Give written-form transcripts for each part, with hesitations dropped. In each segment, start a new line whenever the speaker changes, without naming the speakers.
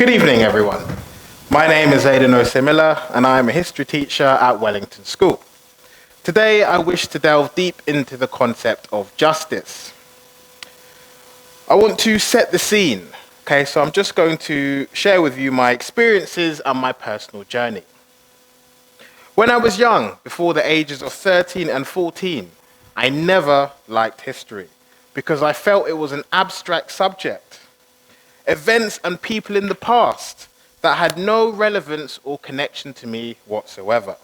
Good evening, everyone. My name is Adin and I am a history teacher at Wellington School. Today, I wish to delve deep into the concept of justice. I want to set the scene, okay? So I'm just going to share with you my experiences and my personal journey. When I was young, before the ages of 13 and 14, I never liked history because I felt it was an abstract subject. Events and people in the past that had no relevance or connection to me whatsoever.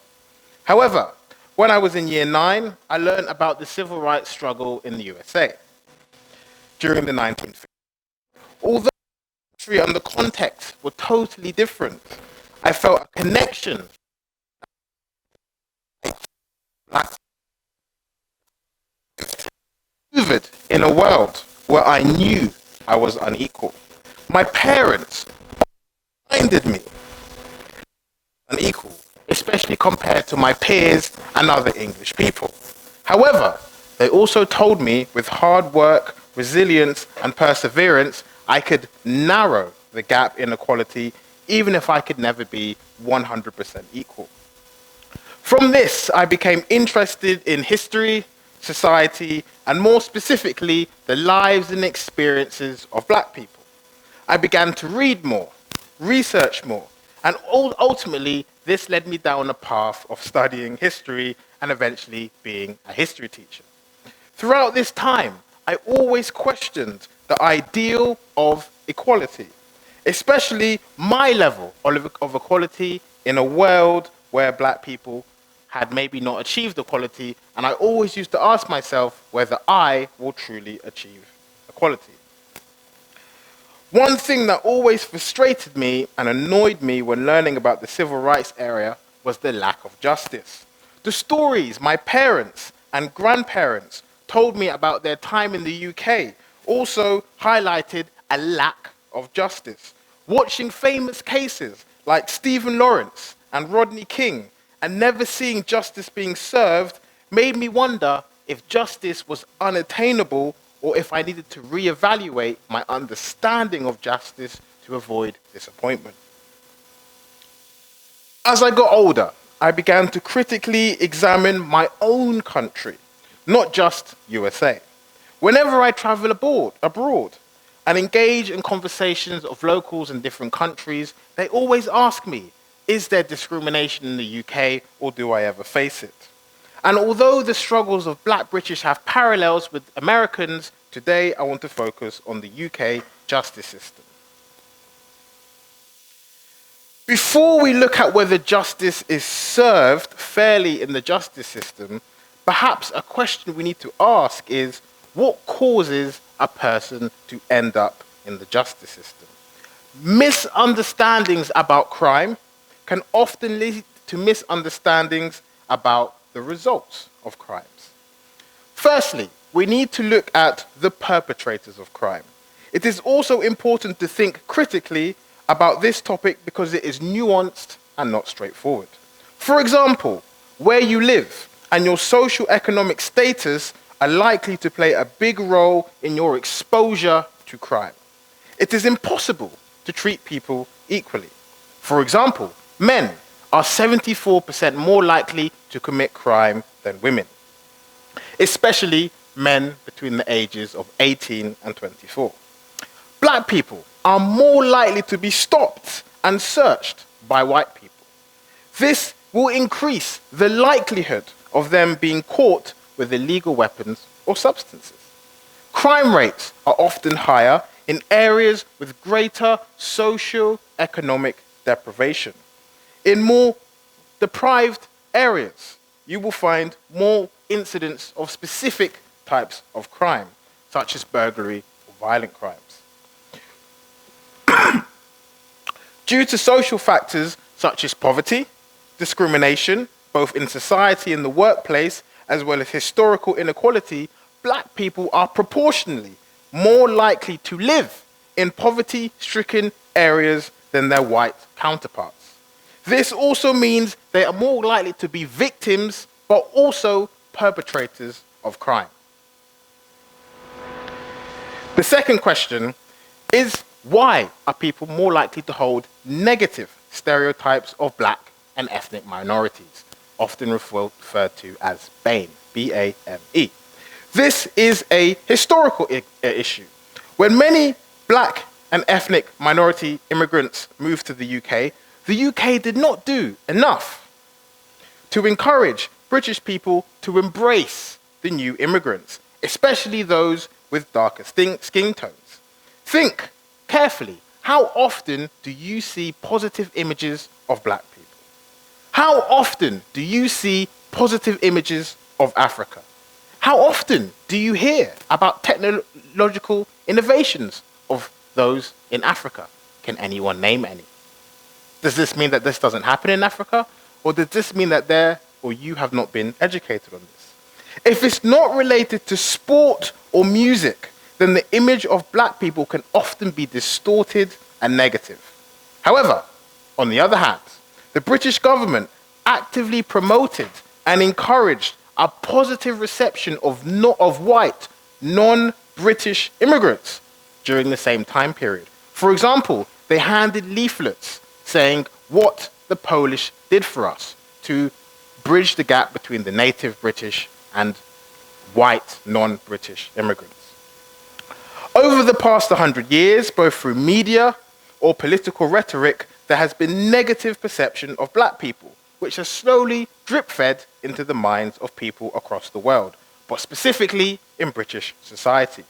However, when I was in year 9, I learned about the civil rights struggle in the USA during the 1950s. Although the history and the context were totally different, I felt a connection in a world where I knew I was unequal. My parents reminded me unequal, especially compared to my peers and other English people. However, they also told me with hard work, resilience, and perseverance, I could narrow the gap in equality even if I could never be 100% equal. From this, I became interested in history, society, and more specifically, the lives and experiences of Black people. I began to read more, research more, and ultimately, this led me down a path of studying history and eventually being a history teacher. Throughout this time, I always questioned the ideal of equality, especially my level of equality in a world where Black people had maybe not achieved equality, and I always used to ask myself whether I will truly achieve equality. One thing that always frustrated me and annoyed me when learning about the civil rights era was the lack of justice. The stories my parents and grandparents told me about their time in the UK also highlighted a lack of justice. Watching famous cases like Stephen Lawrence and Rodney King and never seeing justice being served made me wonder if justice was unattainable or if I needed to reevaluate my understanding of justice to avoid disappointment. As I got older, I began to critically examine my own country, not just USA. Whenever I travel abroad and engage in conversations of locals in different countries, they always ask me, is there discrimination in the UK or do I ever face it? And although the struggles of Black British have parallels with Americans, today I want to focus on the UK justice system. Before we look at whether justice is served fairly in the justice system, perhaps a question we need to ask is, what causes a person to end up in the justice system? Misunderstandings about crime can often lead to misunderstandings about the results of crimes. Firstly, we need to look at the perpetrators of crime. It is also important to think critically about this topic because it is nuanced and not straightforward. For example, where you live and your socio-economic status are likely to play a big role in your exposure to crime. It is impossible to treat people equally. For example, men are 74% more likely to commit crime than women, especially men between the ages of 18 and 24. Black people are more likely to be stopped and searched by white people. This will increase the likelihood of them being caught with illegal weapons or substances. Crime rates are often higher in areas with greater socio-economic deprivation. In more deprived areas, you will find more incidents of specific types of crime, such as burglary or violent crimes. Due to social factors such as poverty, discrimination, both in society and the workplace, as well as historical inequality, Black people are proportionally more likely to live in poverty-stricken areas than their white counterparts. This also means they are more likely to be victims, but also perpetrators of crime. The second question is, Why are people more likely to hold negative stereotypes of black and ethnic minorities, often referred to as BAME, B-A-M-E? This is a historical issue. When many black and ethnic minority immigrants moved to the UK did not do enough to encourage British people to embrace the new immigrants, especially those with darker skin tones. Think carefully. How often do you see positive images of black people? How often do you see positive images of Africa? How often do you hear about technological innovations of those in Africa? Can anyone name any? Does this mean that this doesn't happen in Africa? Or does this mean that you have not been educated on this? If it's not related to sport or music, then the image of black people can often be distorted and negative. However, on the other hand, the British government actively promoted and encouraged a positive reception of white, non-British immigrants during the same time period. For example, they handed leaflets saying what the Polish did for us to bridge the gap between the native British and white, non-British immigrants. Over the past 100 years, both through media or political rhetoric, there has been negative perception of black people, which has slowly drip-fed into the minds of people across the world, but specifically in British society,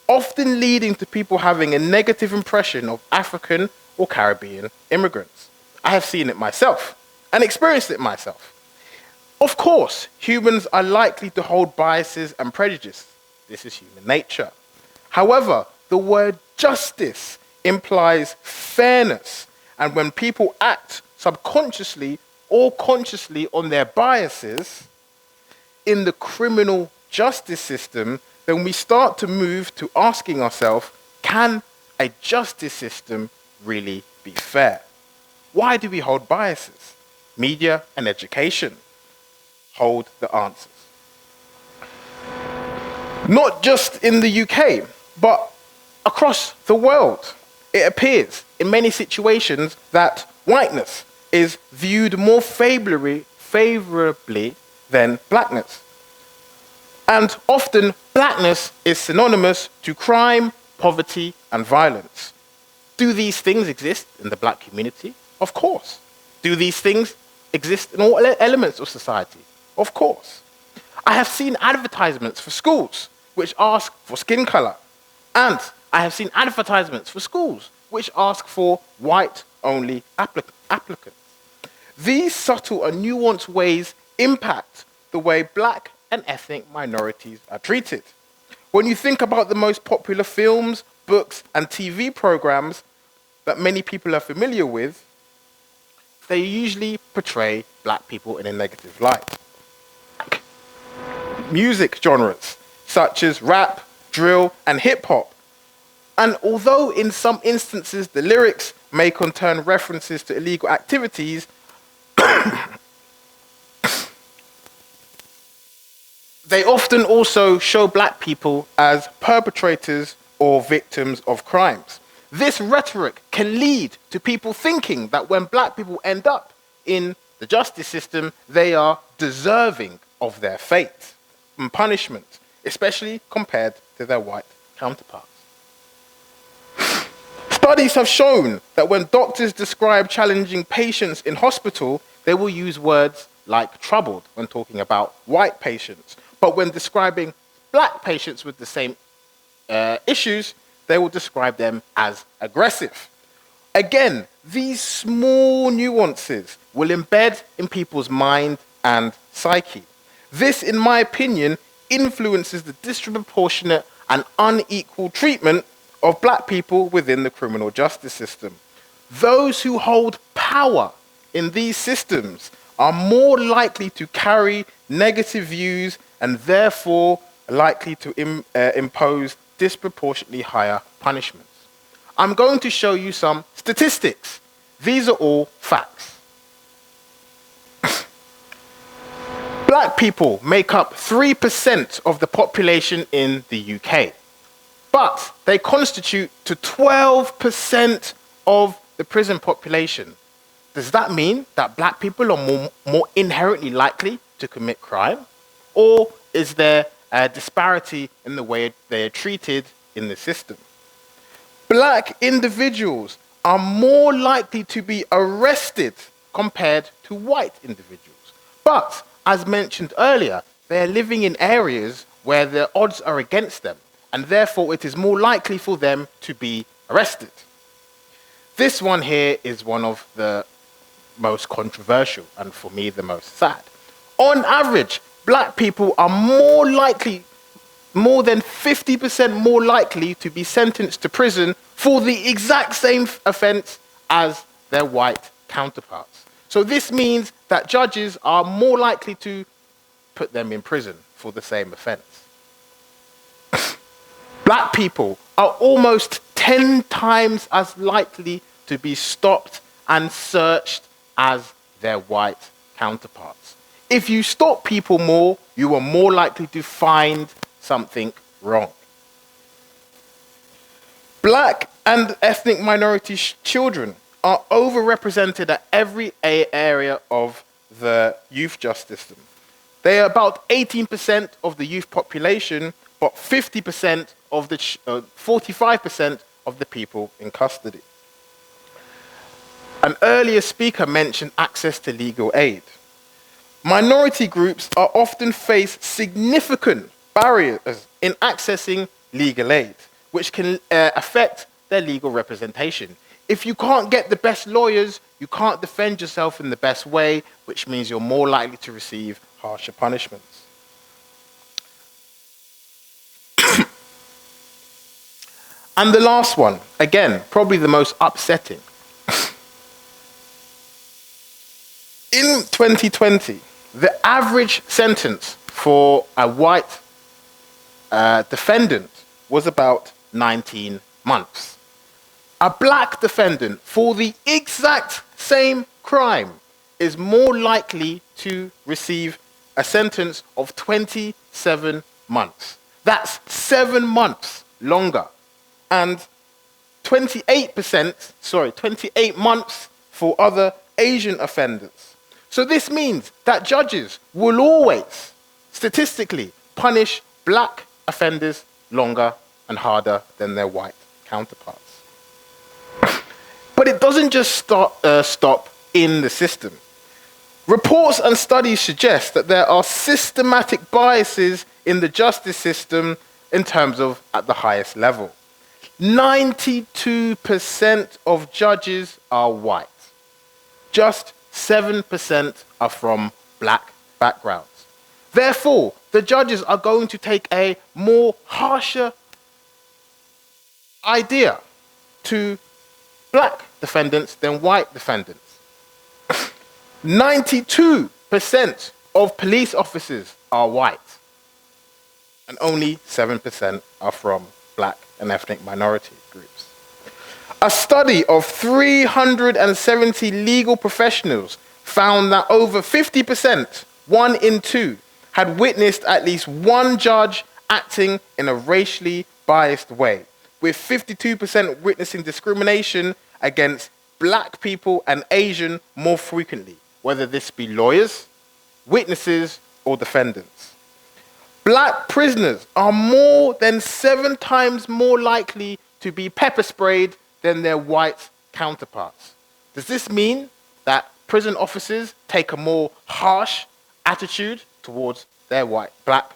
often leading to people having a negative impression of African or Caribbean immigrants. I have seen it myself and experienced it myself. Of course, humans are likely to hold biases and prejudices. This is human nature. However, the word justice implies fairness, and when people act subconsciously or consciously on their biases in the criminal justice system, then we start to move to asking ourselves, can a justice system really be fair? Why do we hold biases? Media and education hold the answers. Not just in the UK, but across the world, it appears in many situations that whiteness is viewed more favorably than blackness. And often, blackness is synonymous to crime, poverty, and violence. Do these things exist in the black community? Of course. Do these things exist in all elements of society? Of course. I have seen advertisements for schools which ask for skin color. And I have seen advertisements for schools which ask for white-only applicants. These subtle and nuanced ways impact the way black and ethnic minorities are treated. When you think about the most popular films, books, and TV programs that many people are familiar with, they usually portray black people in a negative light. Music genres such as rap, drill, and hip-hop. And although in some instances the lyrics may contain references to illegal activities, they often also show black people as perpetrators or victims of crimes. This rhetoric can lead to people thinking that when black people end up in the justice system, they are deserving of their fate and punishment, especially compared to their white counterparts. Studies have shown that when doctors describe challenging patients in hospital, they will use words like troubled when talking about white patients. But when describing black patients with the same issues, they will describe them as aggressive. Again, these small nuances will embed in people's mind and psyche. This, in my opinion, influences the disproportionate and unequal treatment of black people within the criminal justice system. Those who hold power in these systems are more likely to carry negative views and therefore likely to impose disproportionately higher punishments. I'm going to show you some statistics. These are all facts. Black people make up 3% of the population in the UK. but they constitute to 12% of the prison population. Does that mean that black people are more inherently likely to commit crime? Or is there a disparity in the way they are treated in the system? Black individuals are more likely to be arrested compared to white individuals. But, as mentioned earlier, they are living in areas where the odds are against them, and therefore it is more likely for them to be arrested. This one here is one of the most controversial, and for me the most sad. On average, black people are more than 50% more likely to be sentenced to prison for the exact same offense as their white counterparts. So this means that judges are more likely to put them in prison for the same offense. Black people are almost 10 times as likely to be stopped and searched as their white counterparts. If you stop people more, you are more likely to find something wrong. Black and ethnic minority children are overrepresented at every area of the youth justice system. They are about 18% of the youth population, but 50% of the 45% of the people in custody. An earlier speaker mentioned access to legal aid. Minority groups are often face significant barriers in accessing legal aid, which can affect their legal representation. If you can't get the best lawyers, you can't defend yourself in the best way, which means you're more likely to receive harsher punishments. And the last one, again, probably the most upsetting. In 2020, the average sentence for a white defendant was about 19 months. A black defendant for the exact same crime is more likely to receive a sentence of 27 months. That's 7 months longer. And 28 months for other Asian offenders. So this means that judges will always, statistically, punish black offenders longer and harder than their white counterparts. But it doesn't just stop in the system. Reports and studies suggest that there are systematic biases in the justice system in terms of at the highest level. 92% of judges are white. Just 7% are from black backgrounds. Therefore, the judges are going to take a more harsher idea to black defendants than white defendants. 92% of police officers are white, and only 7% are from black and ethnic minority groups. A study of 370 legal professionals found that over 50%, 1 in 2, had witnessed at least one judge acting in a racially biased way, with 52% witnessing discrimination against black people and Asian more frequently, whether this be lawyers, witnesses, or defendants. Black prisoners are more than 7 times more likely to be pepper sprayed than their white counterparts. Does this mean that prison officers take a more harsh attitude towards their black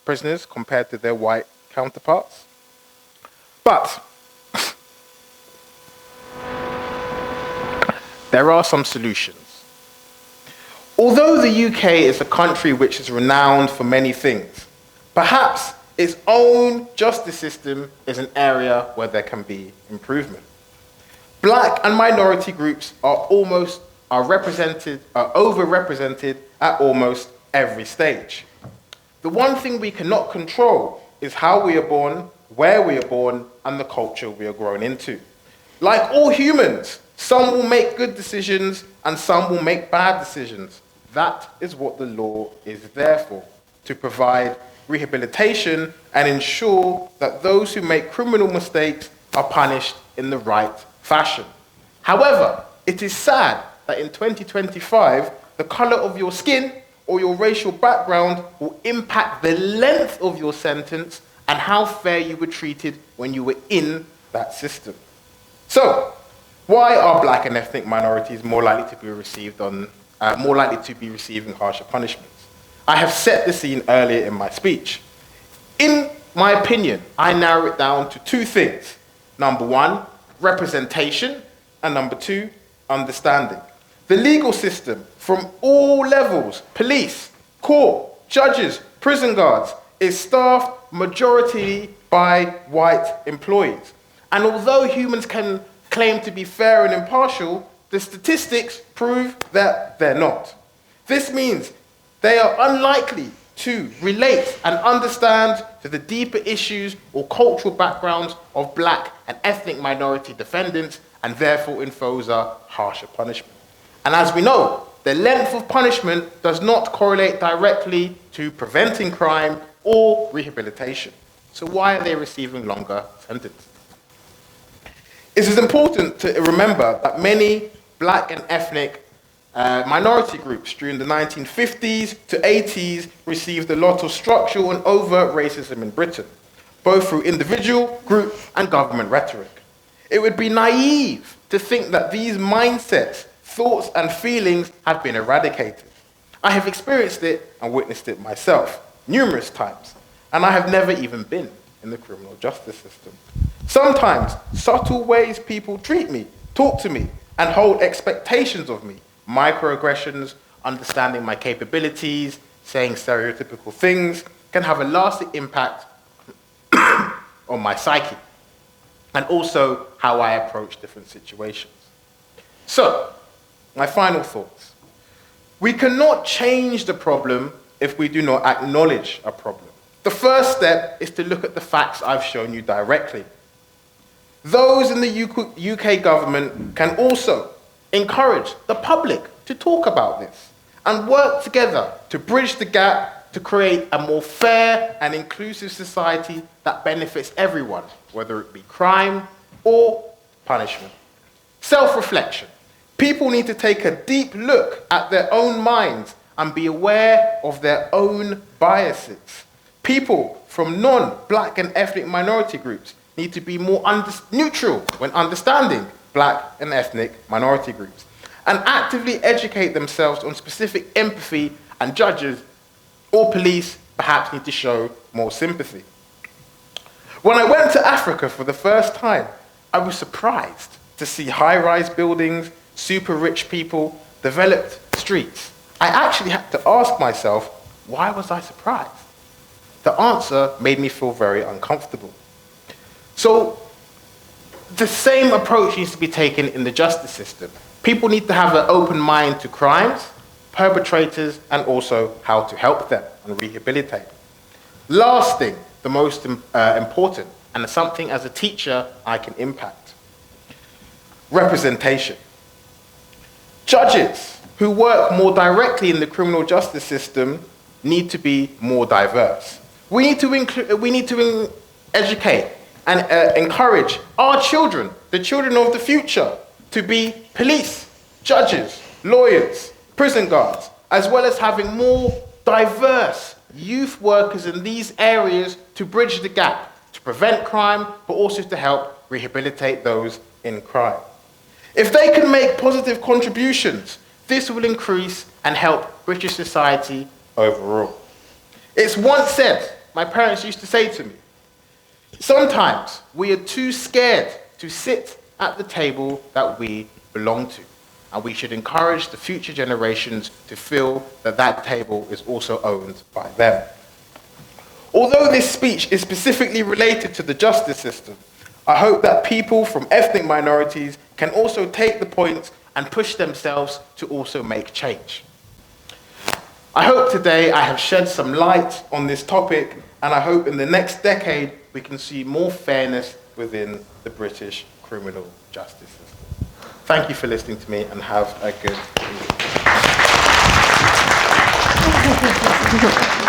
prisoners compared to their white counterparts? But there are some solutions. Although the UK is a country which is renowned for many things, perhaps its own justice system is an area where there can be improvement. Black and minority groups are overrepresented at almost every stage. The one thing we cannot control is how we are born, where we are born, and the culture we are grown into. Like all humans, some will make good decisions and some will make bad decisions. That is what the law is there for, to provide rehabilitation, and ensure that those who make criminal mistakes are punished in the right fashion. However, it is sad that in 2025, the color of your skin or your racial background will impact the length of your sentence and how fair you were treated when you were in that system. So, why are black and ethnic minorities more likely to be receiving harsher punishments? I have set the scene earlier in my speech. In my opinion, I narrow it down to two things. Number one, representation, and number two, understanding. The legal system from all levels, police, court, judges, prison guards, is staffed majority by white employees. And although humans can claim to be fair and impartial, the statistics prove that they're not. This means they are unlikely to relate and understand to the deeper issues or cultural backgrounds of black and ethnic minority defendants, and therefore impose a harsher punishment. And as we know, the length of punishment does not correlate directly to preventing crime or rehabilitation. So why are they receiving longer sentences? It is important to remember that many black and ethnic minority groups during the 1950s to 80s received a lot of structural and overt racism in Britain, both through individual, group, and government rhetoric. It would be naive to think that these mindsets, thoughts, and feelings have been eradicated. I have experienced it and witnessed it myself numerous times, and I have never even been in the criminal justice system. Sometimes, subtle ways people treat me, talk to me, and hold expectations of me, microaggressions, understanding my capabilities, saying stereotypical things, can have a lasting impact on my psyche, and also how I approach different situations. So, my final thoughts. We cannot change the problem if we do not acknowledge a problem. The first step is to look at the facts I've shown you directly. Those in the UK government can also encourage the public to talk about this and work together to bridge the gap to create a more fair and inclusive society that benefits everyone, whether it be crime or punishment. Self-reflection. People need to take a deep look at their own minds and be aware of their own biases. People from non-black and ethnic minority groups need to be more neutral when understanding black and ethnic minority groups and actively educate themselves on specific empathy, and judges or police perhaps need to show more sympathy. When I went to Africa for the first time, I was surprised to see high-rise buildings, super rich people, developed streets. I actually had to ask myself, why was I surprised? The answer made me feel very uncomfortable. So the same approach needs to be taken in the justice system. People need to have an open mind to crimes, perpetrators, and also how to help them and rehabilitate. Last thing, the most important, and something as a teacher I can impact. Representation. Judges who work more directly in the criminal justice system need to be more diverse. We need to educate and encourage our children, the children of the future, to be police, judges, lawyers, prison guards, as well as having more diverse youth workers in these areas to bridge the gap, to prevent crime, but also to help rehabilitate those in crime. If they can make positive contributions, this will increase and help British society overall. It's once said, my parents used to say to me, sometimes we are too scared to sit at the table that we belong to, and we should encourage the future generations to feel that that table is also owned by them. Although this speech is specifically related to the justice system, I hope that people from ethnic minorities can also take the points and push themselves to also make change. I hope today I have shed some light on this topic, and I hope in the next decade we can see more fairness within the British criminal justice system. Thank you for listening to me, and have a good evening.